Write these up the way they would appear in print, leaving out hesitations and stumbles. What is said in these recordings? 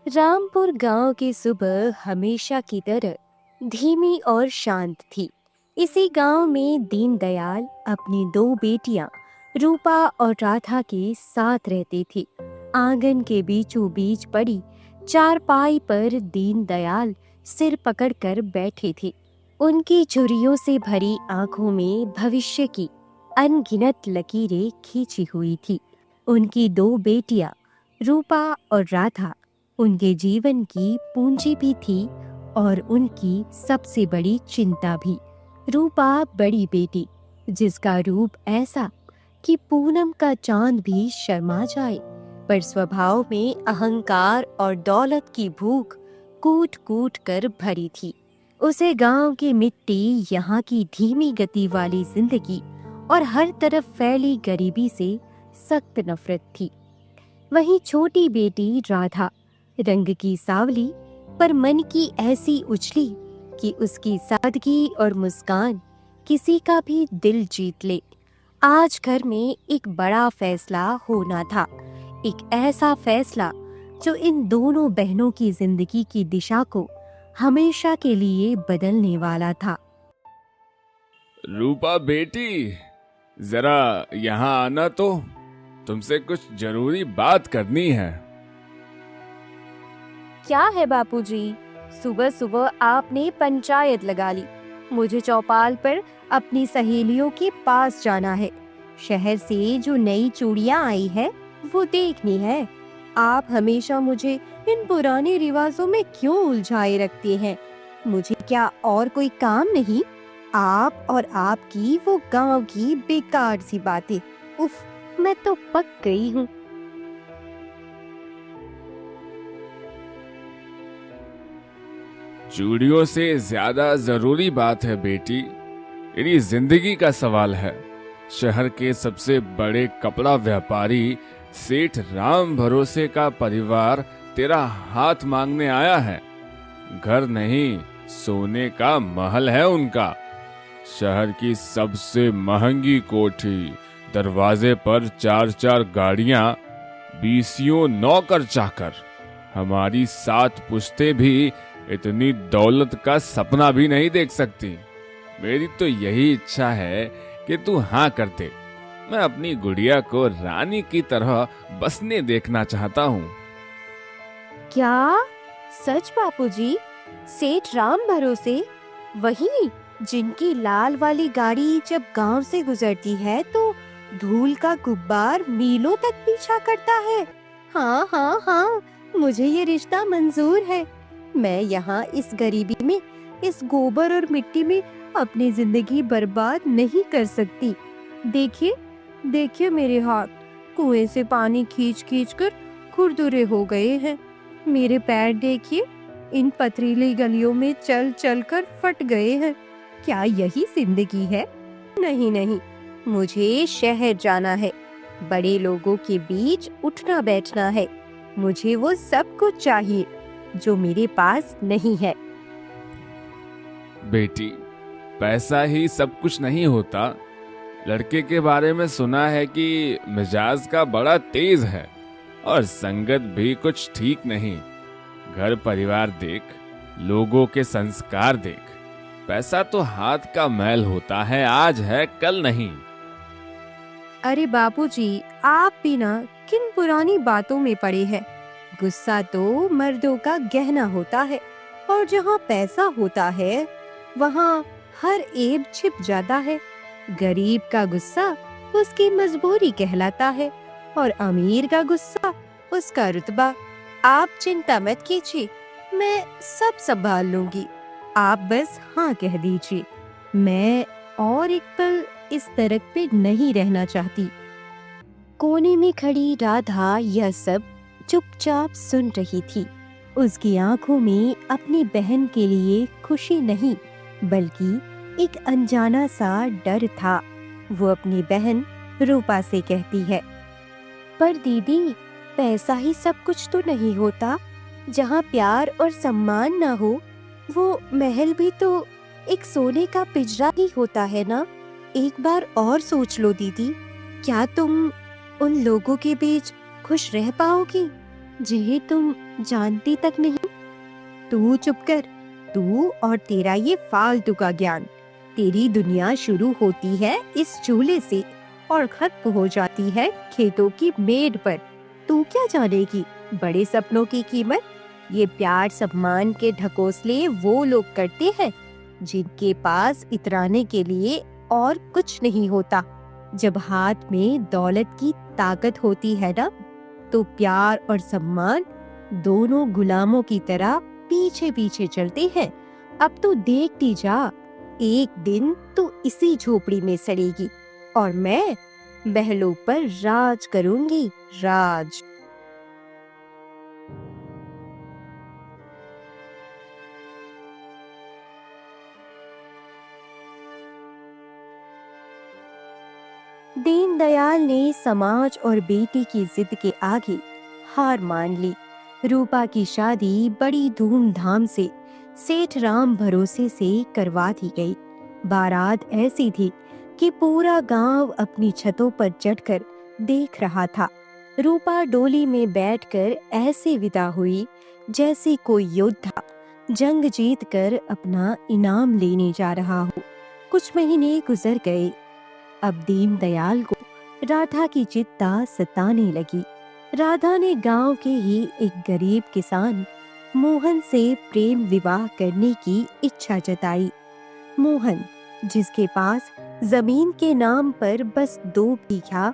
रामपुर गांव की सुबह हमेशा की तरह धीमी और शांत थी। इसी गांव में दीनदयाल अपनी दो बेटियां रूपा और राधा के साथ रहती थी। आंगन के बीचों बीच पड़ी चारपाई पर दीनदयाल सिर पकड़कर बैठे थे। उनकी झुर्रियों से भरी आंखों में भविष्य की अनगिनत लकीरें खींची हुई थी। उनकी दो बेटियां रूपा और राधा उनके जीवन की पूंजी भी थी और उनकी सबसे बड़ी चिंता भी। रूपा बड़ी बेटी, जिसका रूप ऐसा कि पूनम का चांद भी शर्मा जाए, पर स्वभाव में अहंकार और दौलत की भूख कूट कूट कर भरी थी। उसे गांव की मिट्टी, यहाँ की धीमी गति वाली जिंदगी और हर तरफ फैली गरीबी से सख्त नफरत थी। वहीं छोटी बेटी राधा रंग की सावली, पर मन की ऐसी उछली कि उसकी सादगी और मुस्कान किसी का भी दिल जीत ले। आज घर में एक बड़ा फैसला होना था, एक ऐसा फैसला जो इन दोनों बहनों की जिंदगी की दिशा को हमेशा के लिए बदलने वाला था। रूपा बेटी, जरा यहाँ आना तो, तुमसे कुछ जरूरी बात करनी है। क्या है बापूजी? सुबह सुबह आपने पंचायत लगा ली। मुझे चौपाल पर अपनी सहेलियों के पास जाना है। शहर से जो नई चूड़ियां आई है वो देखनी है। आप हमेशा मुझे इन पुराने रिवाजों में क्यों उलझाए रखते हैं? मुझे क्या और कोई काम नहीं? आप और आपकी वो गांव की बेकार सी बातें। उफ, मैं तो पक गई हूँ। चूड़ियों से ज्यादा जरूरी बात है बेटी, मेरी जिंदगी का सवाल है। शहर के सबसे बड़े कपड़ा व्यापारी सेठ राम भरोसे का परिवार तेरा हाथ मांगने आया है। घर नहीं, सोने का महल है उनका। शहर की सबसे महंगी कोठी, दरवाजे पर 4-4 गाड़ियां, 20 नौकर चाकर। हमारी 7 पुश्तें भी इतनी दौलत का सपना भी नहीं देख सकती। मेरी तो यही इच्छा है कि तू हाँ कर दे। मैं अपनी गुड़िया को रानी की तरह बसने देखना चाहता हूँ। क्या सच बापूजी? सेठ राम भरोसे, वही जिनकी लाल वाली गाड़ी जब गांव से गुजरती है तो धूल का गुब्बार मीलों तक पीछा करता है। हाँ हाँ हाँ, मुझे ये रिश्ता मंजूर है। मैं यहाँ इस गरीबी में, इस गोबर और मिट्टी में अपनी जिंदगी बर्बाद नहीं कर सकती। देखिए देखिए, मेरे हाथ कुएं से पानी खींच खींच कर खुरदुरे हो गए हैं। मेरे पैर देखिए, इन पथरीली गलियों में चल चल कर फट गए हैं। क्या यही जिंदगी है? नहीं नहीं, मुझे शहर जाना है। बड़े लोगों के बीच उठना बैठना है। मुझे वो सब कुछ चाहिए जो मेरे पास नहीं है। बेटी, पैसा ही सब कुछ नहीं होता। लड़के के बारे में सुना है कि मिजाज का बड़ा तेज है और संगत भी कुछ ठीक नहीं। घर परिवार देख, लोगों के संस्कार देख। पैसा तो हाथ का मैल होता है, आज है कल नहीं। अरे बापूजी, आप भी ना किन पुरानी बातों में पड़े हैं। गुस्सा तो मर्दों का गहना होता है, और जहाँ पैसा होता है वहाँ हर ऐब छिप जाता है। गरीब का गुस्सा उसकी मजबूरी कहलाता है, और अमीर का गुस्सा उसका रुतबा। आप चिंता मत कीजिए, मैं सब संभाल लूंगी। आप बस हाँ कह दीजिए। मैं और एक पल इस सड़क पे नहीं रहना चाहती। कोने में खड़ी राधा यह सब चुपचाप सुन रही थी। उसकी आंखों में अपनी बहन के लिए खुशी नहीं, बल्कि एक अनजाना सा डर था। वो अपनी बहन रूपा से कहती है, पर दीदी, पैसा ही सब कुछ तो नहीं होता। जहाँ प्यार और सम्मान ना हो, वो महल भी तो एक सोने का पिंजरा ही होता है ना। एक बार और सोच लो दीदी, क्या तुम उन लोगों के बीच खुश रह पाओगी जिन्हें तुम जानती तक नहीं। तू चुप कर। तू और तेरा ये फालतू का ज्ञान। तेरी दुनिया शुरू होती है इस चूल्हे से और खत्म हो जाती है खेतों की मेड़ पर। तू क्या जानेगी बड़े सपनों की कीमत? ये प्यार सम्मान के ढकोसले वो लोग करते हैं जिनके पास इतराने के लिए और कुछ नहीं होता। जब हाथ में दौलत की ताकत होती है ना, तो प्यार और सम्मान दोनों गुलामों की तरह पीछे पीछे चलते हैं। अब तो देखती जा, एक दिन तू इसी झोपड़ी में सड़ेगी और मैं महलों पर राज करूंगी, राज। दीनदयाल ने समाज और बेटी की जिद के आगे हार मान ली। रूपा की शादी बड़ी धूमधाम से सेठ राम भरोसे से करवा दी गई। बारात ऐसी थी कि पूरा गांव अपनी छतों पर चढ़कर देख रहा था। रूपा डोली में बैठकर ऐसे विदा हुई जैसे कोई योद्धा जंग जीतकर अपना इनाम लेने जा रहा हो। कुछ महीने गुजर गए। अब दीनदयाल को राधा की चिंता सताने लगी। राधा ने गांव के ही एक गरीब किसान मोहन से प्रेम विवाह करने की इच्छा जताई। मोहन, जिसके पास जमीन के नाम पर बस 2 बीघा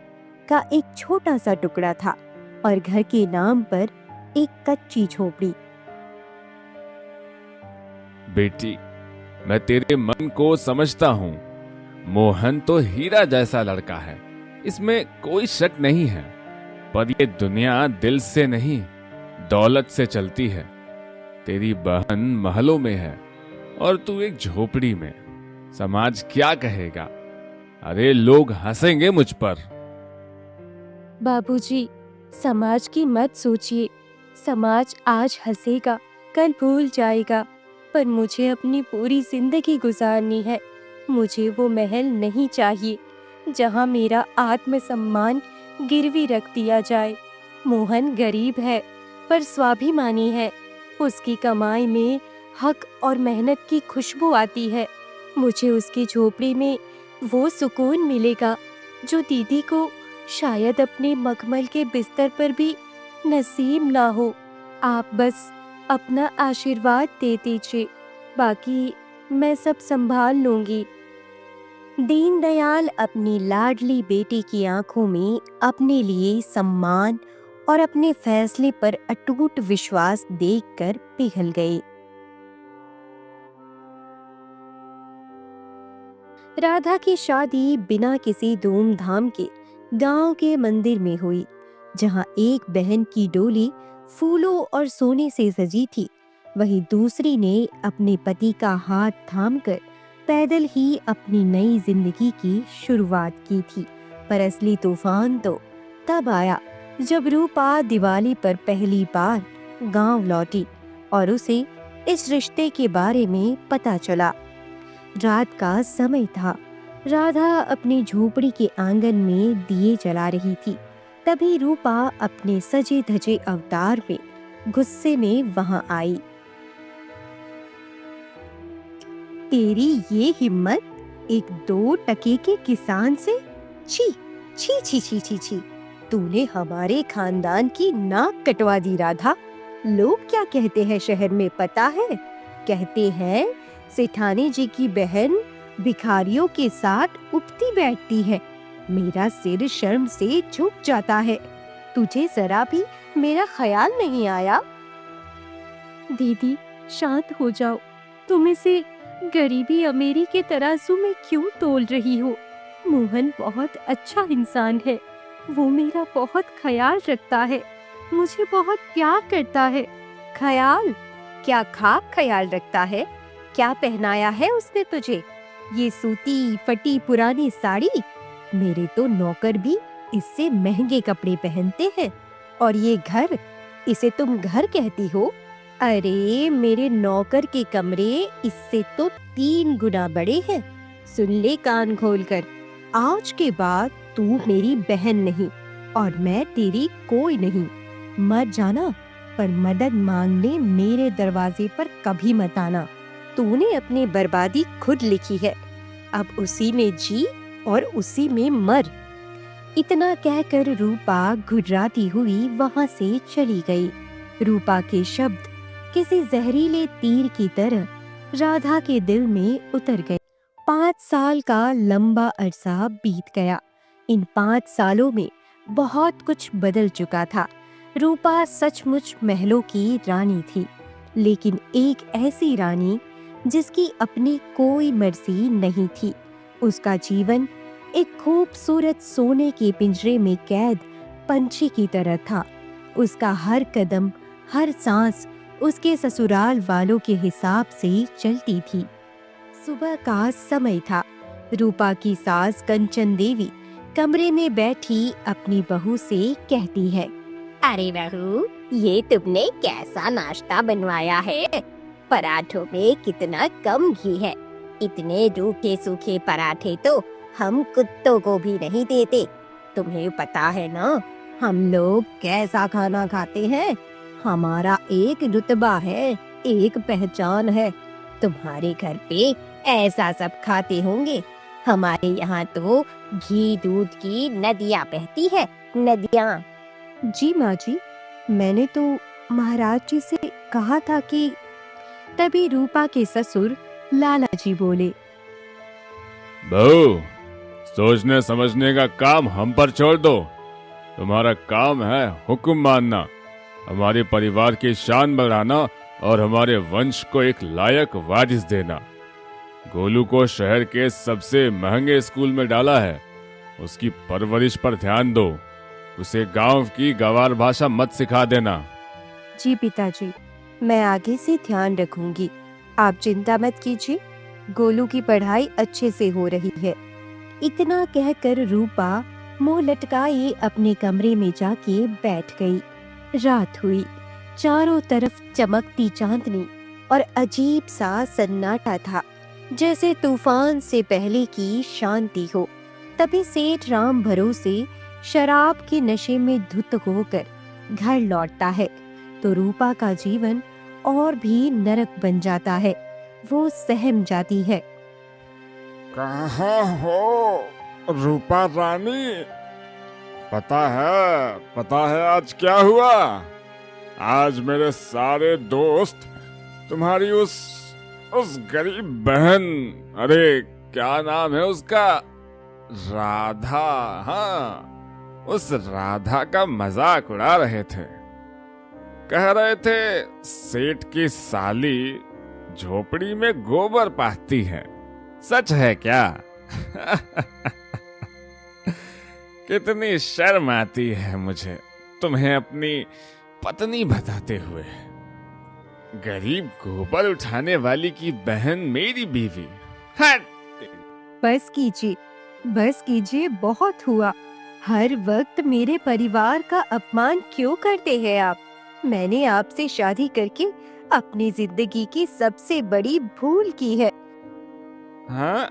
का एक छोटा सा टुकड़ा था और घर के नाम पर एक कच्ची झोपड़ी। बेटी, मैं तेरे मन को समझता हूँ। मोहन तो हीरा जैसा लड़का है, इसमें कोई शक नहीं है। पर ये दुनिया दिल से नहीं, दौलत से चलती है। तेरी बहन महलों में है और तू एक झोपड़ी में। समाज क्या कहेगा? अरे लोग हंसेंगे मुझ पर। बाबूजी, समाज की मत सोचिए। समाज आज हंसेगा, कल भूल जाएगा, पर मुझे अपनी पूरी जिंदगी गुजारनी है। मुझे वो महल नहीं चाहिए जहाँ मेरा आत्मसम्मान गिरवी रख दिया जाए। मोहन गरीब है पर स्वाभिमानी है। उसकी कमाई में हक और मेहनत की खुशबू आती है। मुझे उसकी झोपड़ी में वो सुकून मिलेगा जो दीदी को शायद अपने मखमल के बिस्तर पर भी नसीब ना हो। आप बस अपना आशीर्वाद दे दीजिए, बाकी मैं सब संभाल लूंगी। दीनदयाल अपनी लाडली बेटी की आंखों में अपने लिए सम्मान और अपने फैसले पर अटूट विश्वास देखकर पिघल गए। राधा की शादी बिना किसी धूमधाम के गांव के मंदिर में हुई, जहां एक बहन की डोली फूलों और सोने से सजी थी, वहीं दूसरी ने अपने पति का हाथ थामकर पैदल ही अपनी नई जिंदगी की शुरुआत की थी। पर असली तूफान तो तब आया जब रूपा दिवाली पर पहली बार गांव लौटी और उसे इस रिश्ते के बारे में पता चला। रात का समय था। राधा अपनी झोपड़ी के आंगन में दिए जला रही थी। तभी रूपा अपने सजे धजे अवतार में गुस्से में वहां आई। तेरी ये हिम्मत, एक 2 टके के किसान से? छी छी छी छी छी छी, तूने हमारे खानदान की नाक कटवा दी राधा। लोग क्या कहते हैं शहर में पता है? कहते हैं सेठानी जी की बहन भिखारियों के साथ उठती बैठती है। मेरा सिर शर्म से झुक जाता है। तुझे जरा भी मेरा ख्याल नहीं आया? दीदी, शांत हो जाओ। तुम इसे गरीबी अमीरी के तराजू में क्यों तोल रही हो? मोहन बहुत अच्छा इंसान है। वो मेरा बहुत ख्याल रखता है, मुझे बहुत प्यार करता है। ख्याल? क्या खाक ख्याल रखता है? क्या पहनाया है उसने तुझे? ये सूती फटी पुरानी साड़ी? मेरे तो नौकर भी इससे महंगे कपड़े पहनते हैं। और ये घर, इसे तुम घर कहती हो? अरे मेरे नौकर के कमरे इससे तो 3 गुना बड़े हैं। सुन ले कान खोलकर, आज के बाद तू मेरी बहन नहीं और मैं तेरी कोई नहीं। मत जाना, पर मदद मांगने मेरे दरवाजे पर कभी मत आना। तूने अपनी बर्बादी खुद लिखी है, अब उसी में जी और उसी में मर। इतना कहकर रूपा घुर्राती हुई वहां से चली गई। रूपा के शब्द किसी जहरीले तीर की तरह राधा के दिल में उतर गए। 5 साल का लंबा अरसा बीत गया। इन 5 सालों में बहुत कुछ बदल चुका था। रूपा सचमुच महलों की रानी थी, लेकिन एक ऐसी रानी जिसकी अपनी कोई मर्जी नहीं थी। उसका जीवन एक खूबसूरत सोने के पिंजरे में कैद पंछी की तरह था। उसका हर कदम, हर सांस उसके ससुराल वालों के हिसाब से चलती थी। सुबह का समय था। रूपा की सास कंचन देवी कमरे में बैठी अपनी बहू से कहती है, अरे बहू, ये तुमने कैसा नाश्ता बनवाया है? पराठों में कितना कम घी है। इतने रूखे सूखे पराठे तो हम कुत्तों को भी नहीं देते। तुम्हें पता है ना हम लोग कैसा खाना खाते हैं? हमारा एक रुतबा है, एक पहचान है। तुम्हारे घर पे ऐसा सब खाते होंगे। हमारे यहाँ तो घी दूध की नदियाँ बहती है, नदियाँ। जी माँ जी, मैंने तो महाराज जी से कहा था कि। तभी रूपा के ससुर लाला जी बोले, बहू, सोचने समझने का काम हम पर छोड़ दो। तुम्हारा काम है हुक्म मानना, हमारे परिवार की शान बढ़ाना और हमारे वंश को एक लायक वारिस देना। गोलू को शहर के सबसे महंगे स्कूल में डाला है। उसकी परवरिश पर ध्यान दो। उसे गांव की गंवार भाषा मत सिखा देना। जी पिताजी, मैं आगे से ध्यान रखूंगी। आप चिंता मत कीजिए, गोलू की पढ़ाई अच्छे से हो रही है। इतना कहकर रूपा मुंह लटकाए अपने कमरे में जाके बैठ गई। रात हुई। चारों तरफ चमकती चांदनी और अजीब सा सन्नाटा था, जैसे तूफान से पहले की शांति हो। तभी सेठ राम भरोसे शराब के नशे में धुत होकर घर लौटता है तो रूपा का जीवन और भी नरक बन जाता है। वो सहम जाती है। कहाँ हो रूपा रानी? पता है आज क्या हुआ? आज मेरे सारे दोस्त तुम्हारी उस गरीब बहन, अरे क्या नाम है उसका, राधा, हाँ, उस राधा का मजाक उड़ा रहे थे। कह रहे थे सेठ की साली झोपड़ी में गोबर पाथती है। सच है क्या? कितनी शर्म आती है मुझे तुम्हें अपनी पत्नी बताते हुए। गरीब गोबर उठाने वाली की बहन मेरी बीवी। हट! बस कीजिए, बहुत हुआ। हर वक्त मेरे परिवार का अपमान क्यों करते हैं आप? मैंने आपसे शादी करके अपनी जिंदगी की सबसे बड़ी भूल की है। हाँ?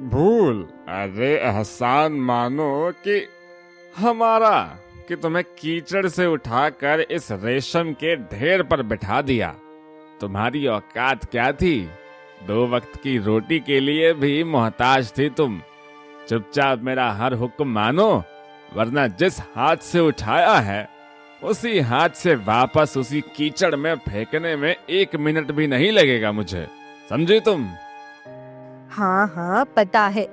भूल? अरे एहसान मानो कि तुम्हें कीचड़ से उठाकर इस रेशम के ढेर पर बिठा दिया। तुम्हारी औकात क्या थी? 2 वक्त की रोटी के लिए भी मोहताज थी तुम। चुपचाप मेरा हर हुक्म मानो, वरना जिस हाथ से उठाया है उसी हाथ से वापस उसी कीचड़ में फेंकने में 1 मिनट भी नहीं लगेगा मुझे। समझे तुम? हाँ, पता है।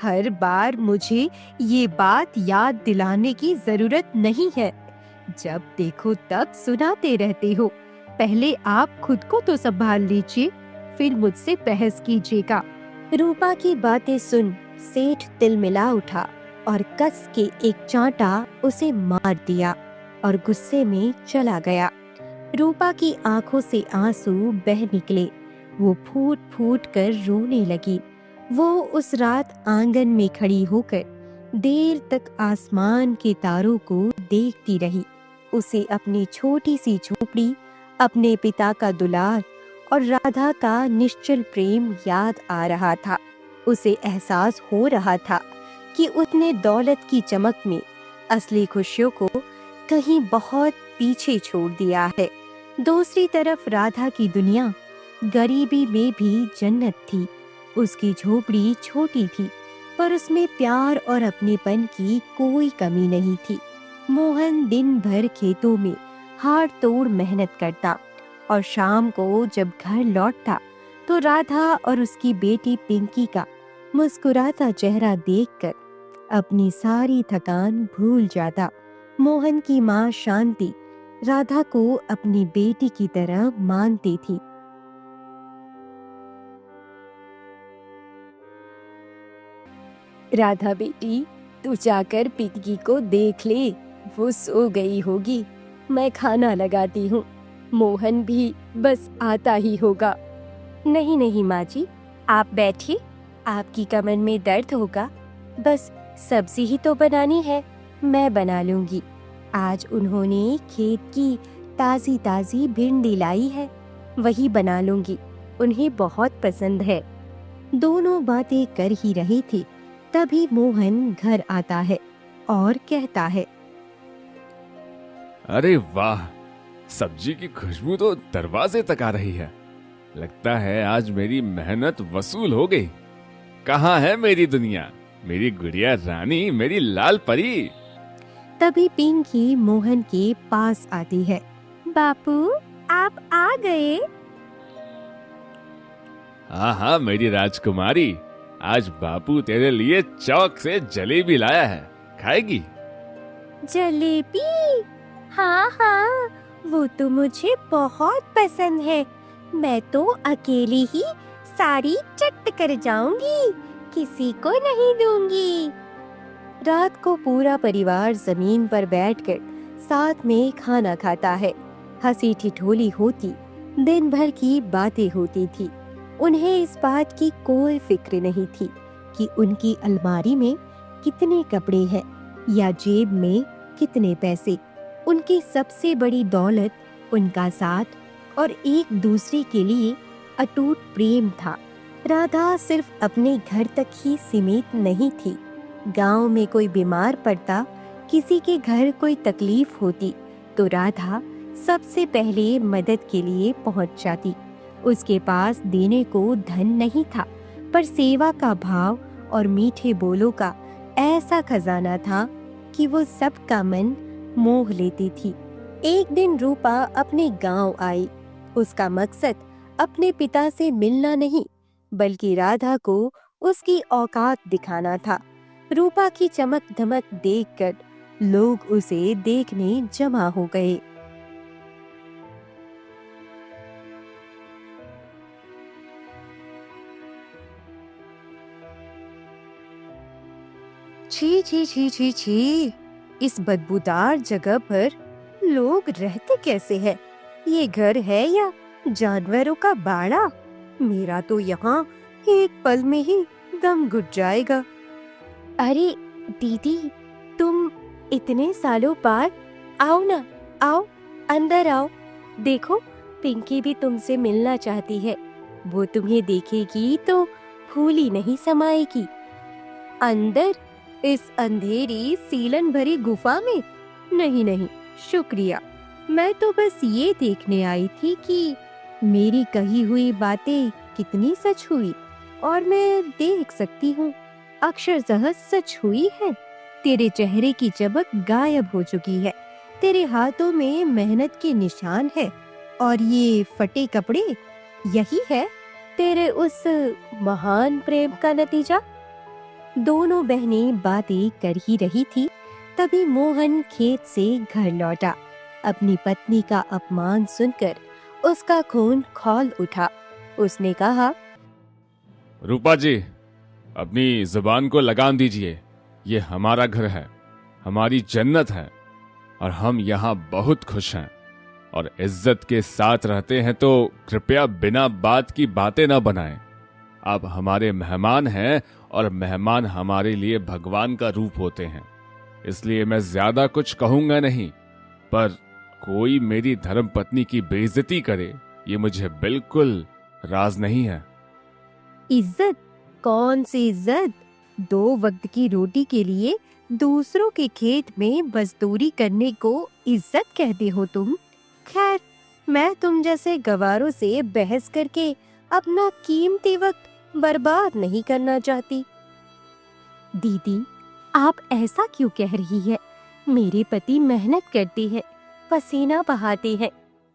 हर बार मुझे ये बात याद दिलाने की जरूरत नहीं है। जब देखो तब सुनाते रहते हो। पहले आप खुद को तो संभाल लीजिए, फिर मुझसे बहस कीजिएगा। रूपा की बातें सुन सेठ तिलमिला उठा और कस के एक चांटा उसे मार दिया और गुस्से में चला गया। रूपा की आंखों से आंसू बह निकले। वो फूट फूट कर रोने लगी। वो उस रात आंगन में खड़ी होकर देर तक आसमान के तारों को देखती रही। उसे अपनी छोटी सी झोपड़ी, अपने पिता का दुलार और राधा का निश्चल प्रेम याद आ रहा था। उसे एहसास हो रहा था कि उतने दौलत की चमक में असली खुशियों को कहीं बहुत पीछे छोड़ दिया है। दूसरी तरफ राधा की दुनिया गरीबी में भी जन्नत थी। उसकी झोपड़ी छोटी थी, पर उसमें प्यार और अपनेपन की कोई कमी नहीं थी। मोहन दिन भर खेतों में हाड़ तोड़ मेहनत करता और शाम को जब घर लौटता तो राधा और उसकी बेटी पिंकी का मुस्कुराता चेहरा देखकर अपनी सारी थकान भूल जाता। मोहन की माँ शांति राधा को अपनी बेटी की तरह मानती थी। राधा बेटी, तू जाकर पिंकी को देख ले, वो सो गई होगी। मैं खाना लगाती हूँ। मोहन भी बस आता ही होगा। नहीं नहीं माँ जी, आप बैठिए, आपकी कमर में दर्द होगा। बस सब्जी ही तो बनानी है, मैं बना लूंगी। आज उन्होंने खेत की ताजी ताजी भिंडी लाई है, वही बना लूंगी, उन्हें बहुत पसंद है। दोनों बातें कर ही रहे थे, तभी मोहन घर आता है और कहता है, अरे वाह, सब्जी की खुशबू तो दरवाजे तक आ रही है। लगता है आज मेरी मेहनत वसूल हो गई। कहाँ है मेरी दुनिया, मेरी गुड़िया रानी, मेरी लाल परी। तभी पिंकी मोहन के पास आती है। बापू, आप आ गए? हाँ हाँ मेरी राजकुमारी, आज बापू तेरे लिए चौक से जलेबी लाया है, खाएगी? जलेबी? हाँ हाँ, वो तो मुझे बहुत पसंद है। मैं तो अकेली ही सारी चट कर जाऊंगी, किसी को नहीं दूंगी। रात को पूरा परिवार जमीन पर बैठकर साथ में खाना खाता है। हंसी ठिठोली होती, दिन भर की बातें होती थी। उन्हें इस बात की कोई फिक्र नहीं थी कि उनकी अलमारी में कितने कपड़े हैं या जेब में कितने पैसे। उनकी सबसे बड़ी दौलत उनका साथ और एक दूसरे के लिए अटूट प्रेम था। राधा सिर्फ अपने घर तक ही सीमित नहीं थी। गांव में कोई बीमार पड़ता, किसी के घर कोई तकलीफ होती, तो राधा सबसे पहले मदद के लिए पहुंच जाती। उसके पास देने को धन नहीं था, पर सेवा का भाव और मीठे बोलों का ऐसा खजाना था कि वो सबका मन मोह लेती थी। एक दिन रूपा अपने गांव आई। उसका मकसद अपने पिता से मिलना नहीं, बल्कि राधा को उसकी औकात दिखाना था। रूपा की चमक धमक देखकर लोग उसे देखने जमा हो गए। छी छी छी छी छी, इस बदबूदार जगह पर लोग रहते कैसे हैं? ये घर है या जानवरों का बाड़ा? मेरा तो यहाँ एक पल में ही दम घुट जाएगा। अरे दीदी, तुम इतने सालों बाद, आओ ना, आओ, अंदर आओ। देखो, पिंकी भी तुमसे मिलना चाहती है। वो तुम्हें देखेगी तो फूली नहीं समाएगी। अंदर? इस अंधेरी सीलन भरी गुफा में? नहीं नहीं, शुक्रिया। मैं तो बस ये देखने आई थी कि मेरी कही हुई बातें कितनी सच हुई, और मैं देख सकती हूँ अक्षरशः सच हुई है। तेरे चेहरे की चमक गायब हो चुकी है। तेरे हाथों में मेहनत के निशान है, और ये फटे कपड़े, यही है तेरे उस महान प्रेम का नतीजा। दोनों बहनें बातें कर ही रही थी, तभी मोहन खेत से घर लौटा। अपनी पत्नी का अपमान सुनकर उसका खून खौल उठा। उसने कहा, रूपा जी, अपनी जुबान को लगाम दीजिए। ये हमारा घर है, हमारी जन्नत है, और हम यहाँ बहुत खुश हैं और इज्जत के साथ रहते हैं, तो कृपया बिना बात की बातें न बनाएं। आप हमारे मेहमान हैं और मेहमान हमारे लिए भगवान का रूप होते हैं। इसलिए मैं ज्यादा कुछ कहूंगा नहीं, पर कोई मेरी धर्मपत्नी की बेइज्जती करे, ये मुझे बिल्कुल राज नहीं है। इज्जत? कौन सी इज्जत? 2 वक्त की रोटी के लिए दूसरों के खेत में मजदूरी करने को इज्जत कहते हो तुम? खैर, मैं तुम जैसे गवारों से बहस करके अपना कीमती वक्त बर्बाद नहीं करना चाहती। दीदी, आप ऐसा क्यों कह रही है? मेरे पति मेहनत करते हैं, पसीना बहाते हैं।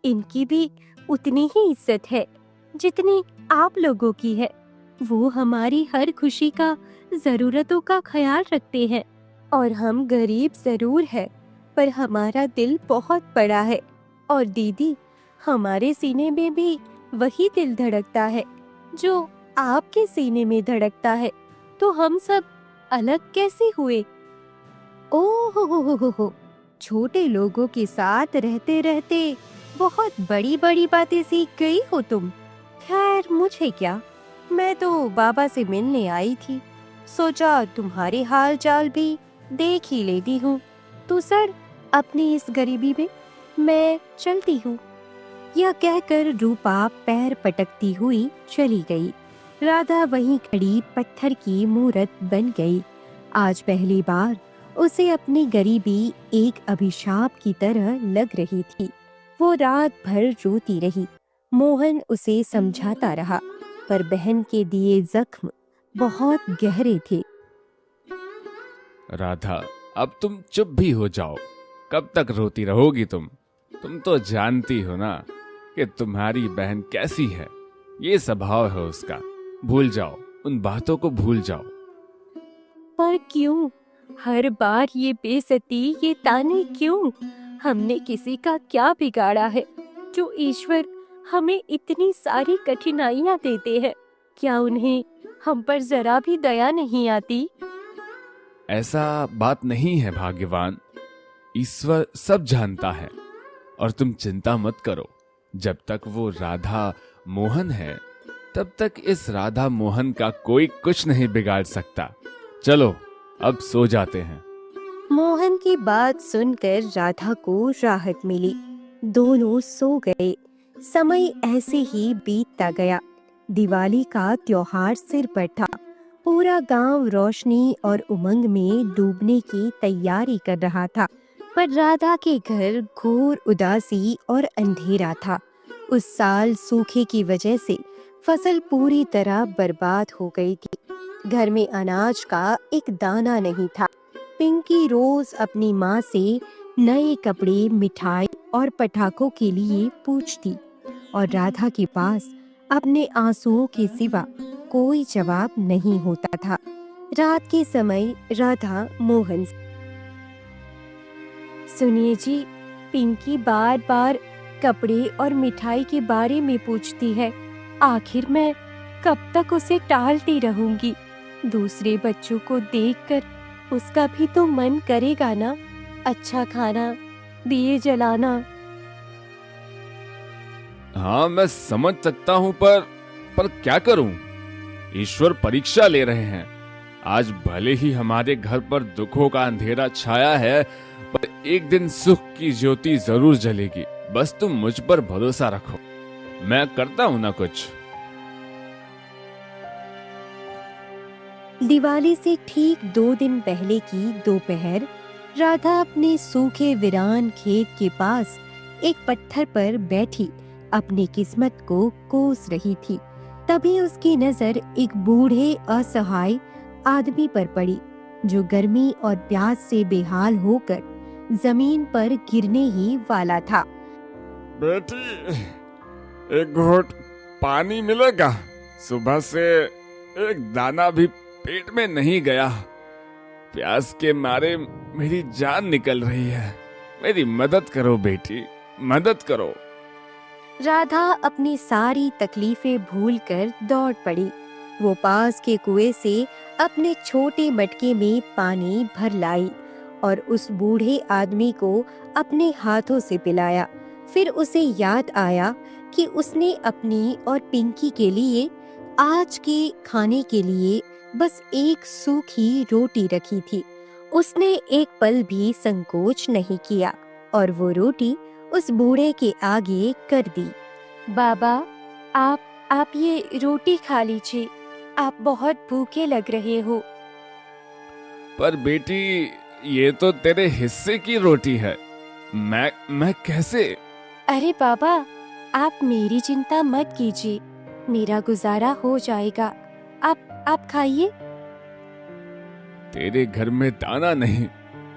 इनकी भी उतनी ही इज्जत है जितनी आप लोगों की है। वो हमारी हर खुशी का, जरूरतों का ख्याल रखते हैं। और हम गरीब जरूर है, पर हमारा दिल बहुत बड़ा है। और दीदी, हमारे सीने में भी वही दिल धड़कता है जो आपके सीने में धड़कता है। तो हम सब अलग कैसे हुए? ओह हो, छोटे लोगों के साथ रहते रहते बहुत बड़ी बड़ी बातें सीख गई हो तुम। खैर, मुझे क्या, मैं तो बाबा से मिलने आई थी। सोचा तुम्हारे हाल चाल भी देख ही लेती हूँ। तो सर, अपनी इस गरीबी में मैं चलती हूँ। यह कहकर रूपा पैर पटकती हुई चली गई। राधा वहीं खड़ी पत्थर की मूरत बन गई। आज पहली बार उसे अपनी गरीबी एक अभिशाप की तरह लग रही थी। वो रात भर रोती रही। मोहन उसे समझाता रहा, पर बहन के दिए जख्म बहुत गहरे थे। राधा, अब तुम चुप भी हो जाओ। कब तक रोती रहोगी तुम? तुम तो जानती हो ना कि तुम्हारी बहन कैसी है। ये स्वभाव है उसका। भूल जाओ, उन बातों को भूल जाओ। पर क्यों हर बार ये बेइज्जती, ये ताने क्यों? हमने किसी का क्या बिगाड़ा है जो ईश्वर हमें इतनी सारी कठिनाइयां देते हैं? क्या उन्हें हम पर जरा भी दया नहीं आती? ऐसा बात नहीं है भाग्यवान। ईश्वर सब जानता है। और तुम चिंता मत करो। जब तक वो राधा मोहन है, तब तक इस राधा मोहन का कोई कुछ नहीं बिगाड़ सकता। चलो, अब सो जाते हैं। मोहन की बात सुनकर राधा को राहत मिली। दोनों सो गए। समय ऐसे ही बीतता गया। दिवाली का त्योहार सिर पर था। पूरा गांव रोशनी और उमंग में डूबने की तैयारी कर रहा था, पर राधा के घर घोर उदासी और अंधेरा था। उस साल सूखे की वजह से फसल पूरी तरह बर्बाद हो गई थी। घर में अनाज का एक दाना नहीं था। पिंकी रोज अपनी माँ से नए कपड़े, मिठाई और पटाखों के लिए पूछती, और राधा के पास अपने आंसुओं के सिवा कोई जवाब नहीं होता था। रात के समय राधा मोहन से, सुनिए जी, पिंकी बार बार कपड़े और मिठाई के बारे में पूछती है। आखिर मैं कब तक उसे टालती रहूंगी? दूसरे बच्चों को देखकर उसका भी तो मन करेगा ना, अच्छा खाना, दिए जलाना। हाँ, मैं समझ सकता हूँ, पर क्या करूं? ईश्वर परीक्षा ले रहे हैं। आज भले ही हमारे घर पर दुखों का अंधेरा छाया है, पर एक दिन सुख की ज्योति जरूर जलेगी। बस तुम मुझ पर भरोसा रखो। मैं करता हूं ना कुछ। दिवाली से ठीक 2 दिन पहले की दोपहर राधा अपने सूखे वीरान खेत के पास एक पत्थर पर बैठी अपनी किस्मत को कोस रही थी। तभी उसकी नजर एक बूढ़े असहाय आदमी पर पड़ी, जो गर्मी और प्यास से बेहाल होकर जमीन पर गिरने ही वाला था। बेटी, एक घोट पानी मिलेगा? सुबह से एक दाना भी पेट में नहीं गया। प्यास के मारे मेरी जान निकल रही है। मेरी मदद करो बेटी, मदद करो। राधा अपनी सारी तकलीफें भूलकर दौड़ पड़ी। वो पास के कुएं से अपने छोटे मटके में पानी भर लाई और उस बूढ़े आदमी को अपने हाथों से पिलाया। फिर उसे याद आया कि उसने अपनी और पिंकी के लिए आज के खाने के लिए बस एक सूखी रोटी रखी थी। उसने एक पल भी संकोच नहीं किया और वो रोटी उस बूढ़े के आगे कर दी। बाबा, आप ये रोटी खा लीजिए। आप बहुत भूखे लग रहे हो। पर बेटी, ये तो तेरे हिस्से की रोटी है। मैं कैसे? अरे बाबा, आप मेरी चिंता मत कीजिए, मेरा गुजारा हो जाएगा। आप खाइए। तेरे घर में दाना नहीं,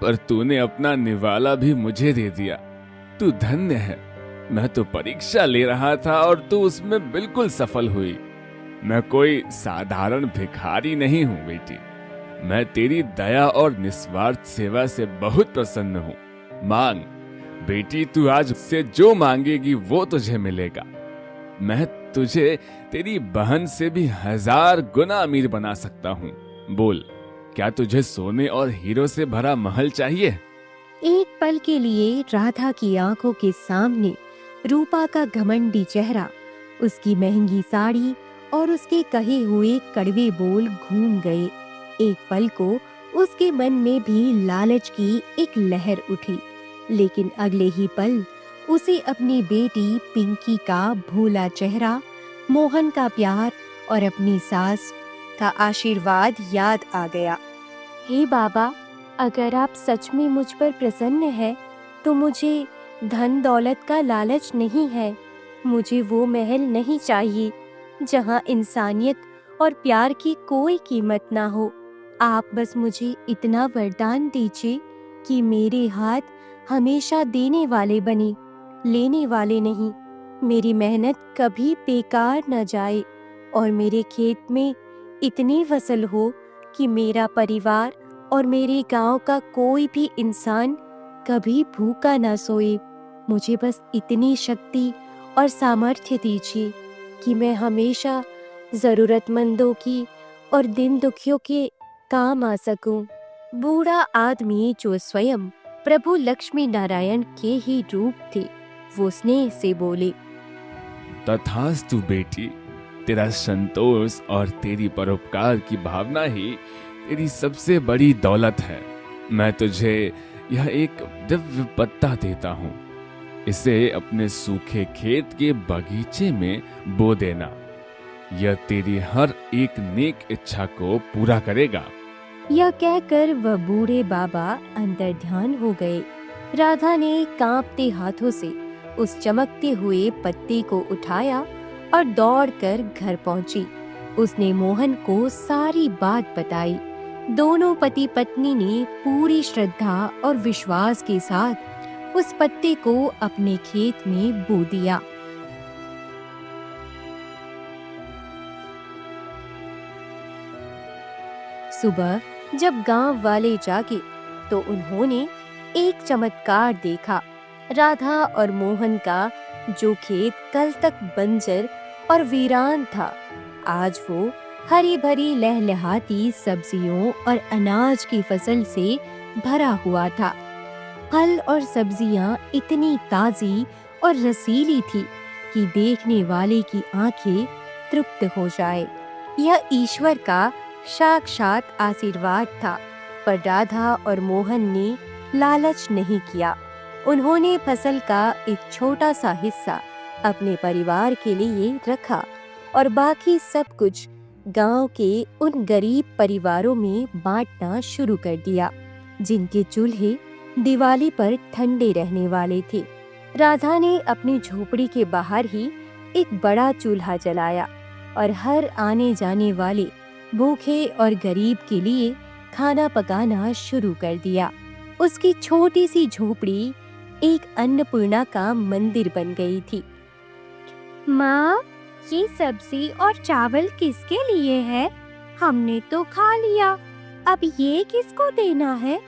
पर तूने अपना निवाला भी मुझे दे दिया। तू धन्य है। मैं तो परीक्षा ले रहा था और तू उसमें बिल्कुल सफल हुई। मैं कोई साधारण भिखारी नहीं हूँ बेटी। मैं तेरी दया और निस्वार्थ सेवा से बहुत प्रसन्न हूँ। मांग बेटी, तू आज से जो मांगेगी वो तुझे मिलेगा। मैं तुझे तेरी बहन से भी 1000 गुना अमीर बना सकता हूँ। बोल, क्या तुझे सोने और हीरो से भरा महल चाहिए? एक पल के लिए राधा की आंखों के सामने रूपा का घमंडी चेहरा, उसकी महंगी साड़ी और उसके कहे हुए कड़वे बोल घूम गए। एक पल को उसके मन में भी लालच की एक लहर उठी, लेकिन अगले ही पल उसे अपनी बेटी पिंकी का भोला चेहरा, मोहन का प्यार और अपनी सास का आशीर्वाद याद आ गया। हे बाबा, अगर आप सच में मुझ पर प्रसन्न है तो मुझे धन दौलत का लालच नहीं है। मुझे वो महल नहीं चाहिए जहाँ इंसानियत और प्यार की कोई कीमत ना हो। आप बस मुझे इतना वरदान दीजिए कि मेरे हाथ हमेशा देने वाले बने, लेने वाले नहीं। मेरी मेहनत कभी बेकार न जाए और मेरे खेत में इतनी फसल हो कि मेरा परिवार और मेरे गांव का कोई भी इंसान कभी भूखा न सोए। मुझे बस इतनी शक्ति और सामर्थ्य दीजिए कि मैं हमेशा जरूरतमंदों की और दिन दुखियों के काम आ सकूं। बूढ़ा आदमी, जो स्वयं प्रभु लक्ष्मी नारायण के ही रूप थे, वो स्नेह से बोले, तथास्तु बेटी, तेरा संतोष और तेरी परोपकार की भावना ही तेरी सबसे बड़ी दौलत है। मैं तुझे यह एक दिव्य पत्ता देता हूँ। इसे अपने सूखे खेत के बगीचे में बो देना। यह तेरी हर एक नेक इच्छा को पूरा करेगा। यह कहकर वह बूढ़े बाबा अंतर ध्यान हो गए। राधा ने कांपते हाथों से उस चमकते हुए पत्ते को उठाया और दौड़कर घर पहुंची। उसने मोहन को सारी बात बताई। दोनों पति पत्नी ने पूरी श्रद्धा और विश्वास के साथ उस पत्ते को अपने खेत में बो दिया। सुबह जब गांव वाले जागे तो उन्होंने एक चमत्कार देखा। राधा और मोहन का जो खेत कल तक बंजर और वीरान था, आज वो हरी भरी लहलहाती सब्जियों और अनाज की फसल से भरा हुआ था। फल और सब्जियां इतनी ताजी और रसीली थी कि देखने वाले की आंखें तृप्त हो जाए। यह ईश्वर का साक्षात आशीर्वाद था। पर राधा और मोहन ने लालच नहीं किया। उन्होंने फसल का एक छोटा सा हिस्सा अपने परिवार के लिए रखा और बाकी सब कुछ गांव के उन गरीब परिवारों में बांटना शुरू कर दिया जिनके चूल्हे दिवाली पर ठंडे रहने वाले थे। राधा ने अपनी झोपड़ी के बाहर ही एक बड़ा चूल्हा जलाया और हर आने जाने वाले भूखे और गरीब के लिए खाना पकाना शुरू कर दिया। उसकी छोटी सी झोपड़ी एक अन्नपूर्णा का मंदिर बन गई थी। माँ, ये सब्जी और चावल किसके लिए है? हमने तो खा लिया, अब ये किसको देना है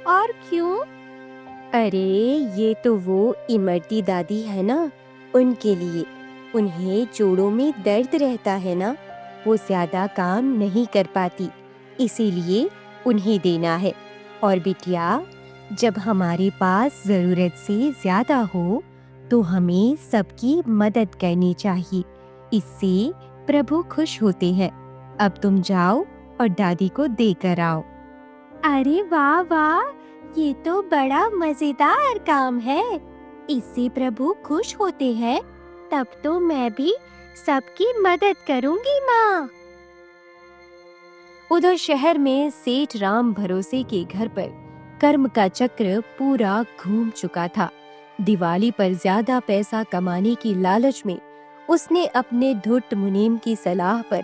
और क्यों? अरे, ये तो वो इमरती दादी है ना, उनके लिए। उन्हें जोड़ों में दर्द रहता है ना, वो ज्यादा काम नहीं कर पाती, इसीलिए उन्हें देना है। और बिटिया, जब हमारे पास जरूरत से ज्यादा हो तो हमें सबकी मदद करनी चाहिए, इससे प्रभु खुश होते हैं। अब तुम जाओ और दादी को देकर आओ। अरे वाह वाह, ये तो बड़ा मजेदार काम है। इससे प्रभु खुश होते हैं। तब तो मैं भी सबकी मदद करूंगी माँ। उधर शहर में सेठ राम भरोसे के घर पर कर्म का चक्र पूरा घूम चुका था। दिवाली पर ज्यादा पैसा कमाने की लालच में उसने अपने धूर्त मुनीम की सलाह पर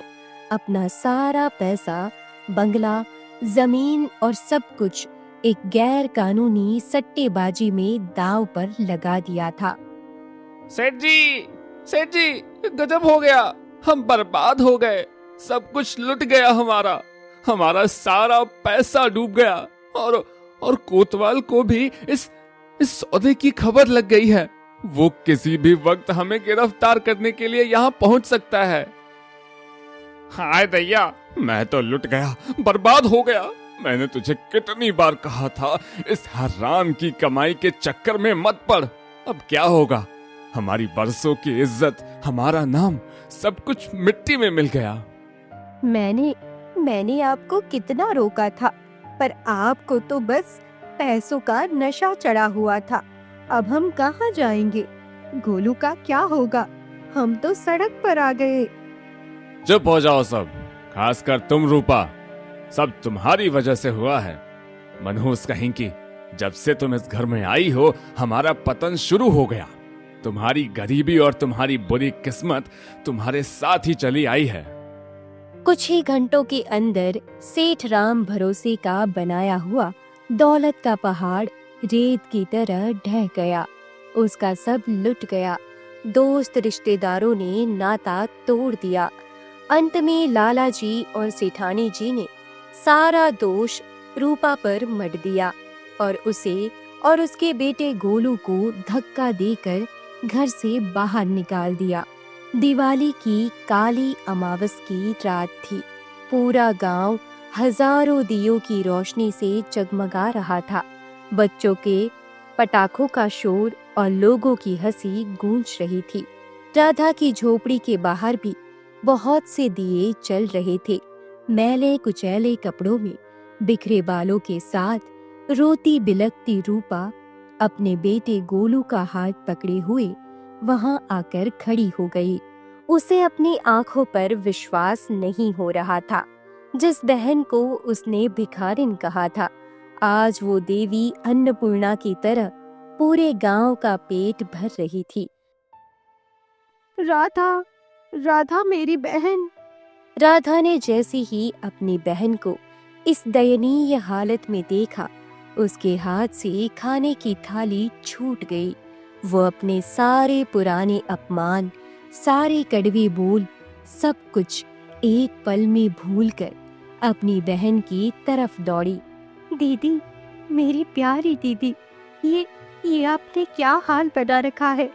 अपना सारा पैसा, बंगला, जमीन और सब कुछ एक गैर कानूनी सट्टेबाजी में दांव पर लगा दिया था। सेठ जी, गजब हो गया, हम बर्बाद हो गए, सब कुछ लुट गया, हमारा सारा पैसा डूब गया और कोतवाल को भी इस सौदे की खबर लग गई है। वो किसी भी वक्त हमें गिरफ्तार करने के लिए यहाँ पहुंच सकता है। हाय दैया, मैं तो लुट गया, बर्बाद हो गया। मैंने तुझे कितनी बार कहा था, इस हराम की कमाई के चक्कर में मत पड़। अब क्या होगा? हमारी बरसों की इज्जत, हमारा नाम, सब कुछ मिट्टी में मिल गया। मैंने आपको कितना रोका था, पर आपको तो बस पैसों का नशा चढ़ा हुआ था। अब हम कहाँ जाएंगे? गोलू का क्या होगा? हम तो सड़क पर आ गए। चुप हो जाओ सब, खासकर तुम रूपा, सब तुम्हारी वजह से हुआ है। मनहूस कहीं की, जब से तुम इस घर में आई हो हमारा पतन शुरू हो गया। तुम्हारी गरीबी और तुम्हारी बुरी किस्मत तुम्हारे साथ ही चली आई है। कुछ ही घंटों के अंदर सेठ राम भरोसे का बनाया हुआ दौलत का पहाड़ रेत की तरह ढह गया। उसका सब लुट गया। दोस्त रिश्तेदारों ने नाता तोड़ दिया। अंत में लाला जी और सेठानी जी ने सारा दोष रूपा पर मढ़ दिया और उसे और उसके बेटे गोलू को धक्का देकर घर से बाहर निकाल दिया। दिवाली की काली अमावस की रात थी। पूरा गांव हजारों दियों की रोशनी से जगमगा रहा था। बच्चों के पटाखों का शोर और लोगों की हंसी गूंज रही थी। राधा की झोपड़ी के बाहर भी बहुत से दिए चल रहे थे। मैले कुचैले कपड़ों में बिखरे बालों के साथ रोती बिलखती रूपा अपने बेटे गोलू का हाथ पकड़े हुए वहां आकर खड़ी हो गई। उसे अपनी आंखों पर विश्वास नहीं हो रहा था। जिस बहन को उसने भिखारिन कहा था, आज वो देवी अन्नपूर्णा की तरह पूरे गांव का पेट भर रही थी। राधा मेरी बहन। राधा ने जैसे ही अपनी बहन को इस दयनीय हालत में देखा, उसके हाथ से खाने की थाली छूट गई। वो अपने सारे पुराने अपमान, सारे कड़वे बोल, सब कुछ एक पल में भूलकर अपनी बहन की तरफ दौड़ी। दीदी, मेरी प्यारी दीदी, ये आपने क्या हाल बना रखा है?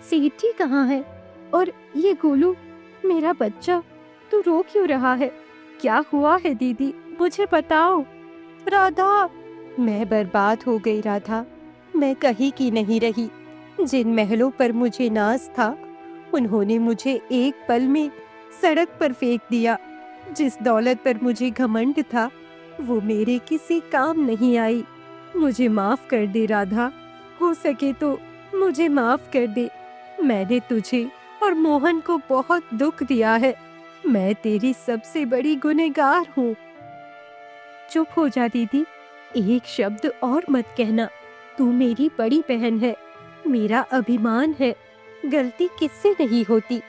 सीटी कहाँ है? और ये गोलू मेरा बच्चा, तू रो क्यों रहा है? क्या हुआ है दीदी, मुझे बताओ। राधा, मैं बर्बाद हो गई राधा। मैं कहीं की नहीं रही। जिन महलों पर मुझे नाज था, उन्होंने मुझे एक पल में सड़क पर फेंक दिया। जिस दौलत पर मुझे घमंड था, वो मेरे किसी काम नहीं आई। मुझे माफ कर दे राधा, हो सके तो मुझे माफ कर दे। मैंने तुझे और मोहन को बहुत दुख दिया है। मैं तेरी सबसे बड़ी गुनहगार हूँ। चुप हो जा दीदी, एक शब्द और मत कहना। तू मेरी बड़ी बहन है, मेरा अभिमान है। गलती किससे नहीं होती।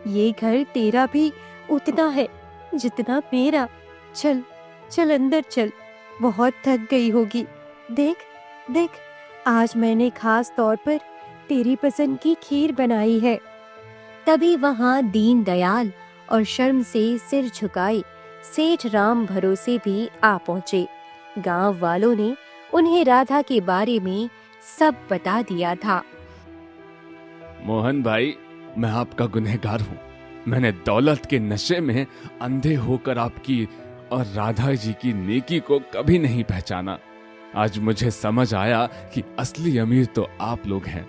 ये घर तेरा भी उतना है जितना मेरा। चल चल अंदर चल, बहुत थक गई होगी। देख, आज मैंने खास तौर पर तेरी पसंद की खीर बनाई है। तभी वहां दीन दयाल और शर्म से सिर झुकाए सेठ राम भरोसे भी आ पहुंचे। गांव वालों ने उन्हें राधा के बारे में सब बता दिया था। मोहन भाई, मैं आपका गुनहगार हूँ। मैंने दौलत के नशे में अंधे होकर आपकी और राधा जी की नेकी को कभी नहीं पहचाना। आज मुझे समझ आया कि असली अमीर तो आप लोग हैं,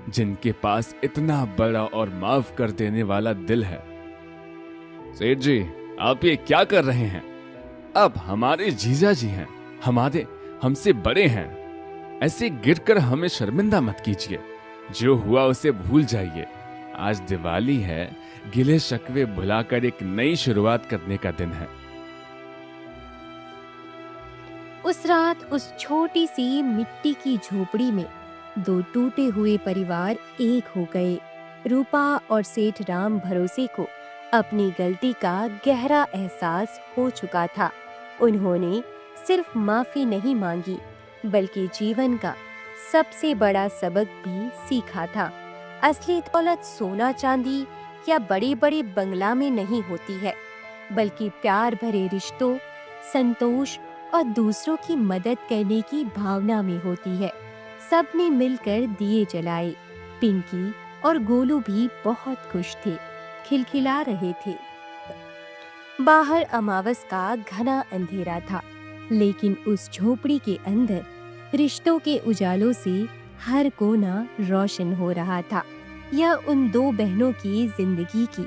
जिनके पास इतना बड़ा और माफ कर देने वाला दिल है। सेठ जी, आप ये क्या कर रहे हैं? आप हमारे जीजा जी हैं, हमसे बड़े हैं। ऐसे गिरकर हमें शर्मिंदा मत कीजिए। जो हुआ उसे भूल जाइए। आज दिवाली है, गिले शकवे भुलाकर एक नई शुरुआत करने का दिन है। उस रात उस छोटी सी मिट्टी की झोपड़ी में दो टूटे हुए परिवार एक हो गए। रूपा और सेठ राम भरोसे को अपनी गलती का गहरा एहसास हो चुका था। उन्होंने सिर्फ माफी नहीं मांगी, बल्कि जीवन का सबसे बड़ा सबक भी सीखा था। असली दौलत सोना चांदी या बड़े बड़े बंगला में नहीं होती है, बल्कि प्यार भरे रिश्तों, संतोष और दूसरों की मदद करने की भावना में होती है। सबने मिलकर दिए जलाए। पिंकी और गोलू भी बहुत खुश थे, खिलखिला रहे थे। बाहर अमावस का घना अंधेरा था, लेकिन उस झोपड़ी के अंदर रिश्तों के उजालों से हर कोना रोशन हो रहा था। यह उन दो बहनों की जिंदगी की